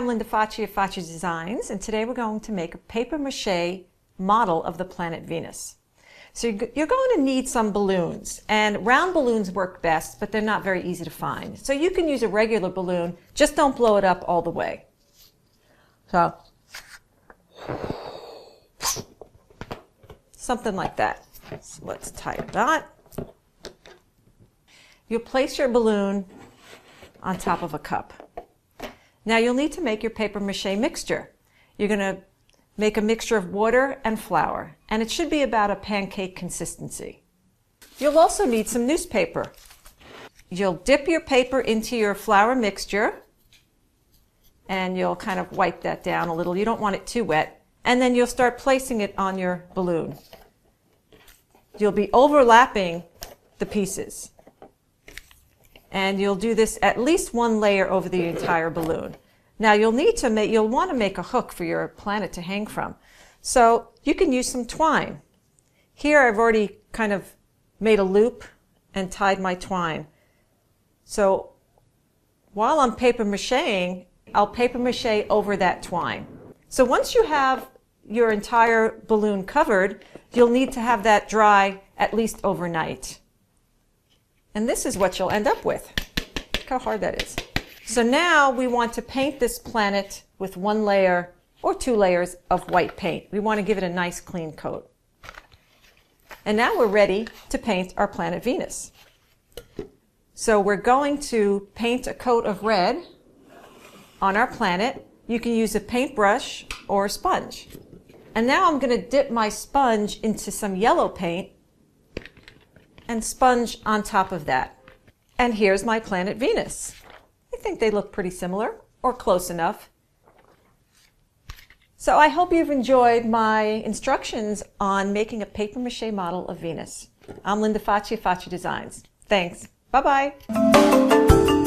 I'm Linda Facci of Facci Designs, and today we're going to make a paper mache model of the planet Venus. So you're going to need some balloons, and round balloons work best, but they're not very easy to find. So you can use a regular balloon, just don't blow it up all the way. So, something like that. So let's tie a knot. You'll place your balloon on top of a cup. Now you'll need to make your paper mache mixture. You're going to make a mixture of water and flour, and it should be about a pancake consistency. You'll also need some newspaper. You'll dip your paper into your flour mixture, and you'll kind of wipe that down a little. You don't want it too wet. And then you'll start placing it on your balloon. You'll be overlapping the pieces. And you'll do this at least one layer over the entire balloon. Now you'll want to make a hook for your planet to hang from. So you can use some twine. Here I've already kind of made a loop and tied my twine. So while I'm paper macheing, I'll paper mache over that twine. So once you have your entire balloon covered, you'll need to have that dry at least overnight. And this is what you'll end up with. Look how hard that is. So now we want to paint this planet with one layer or two layers of white paint. We want to give it a nice clean coat. And now we're ready to paint our planet Venus. So we're going to paint a coat of red on our planet. You can use a paintbrush or a sponge. And now I'm going to dip my sponge into some yellow paint and sponge on top of that. And here's my planet Venus. I think they look pretty similar, or close enough. So I hope you've enjoyed my instructions on making a paper mache model of Venus. I'm Linda Facci of Facci Designs. Thanks. Bye-bye.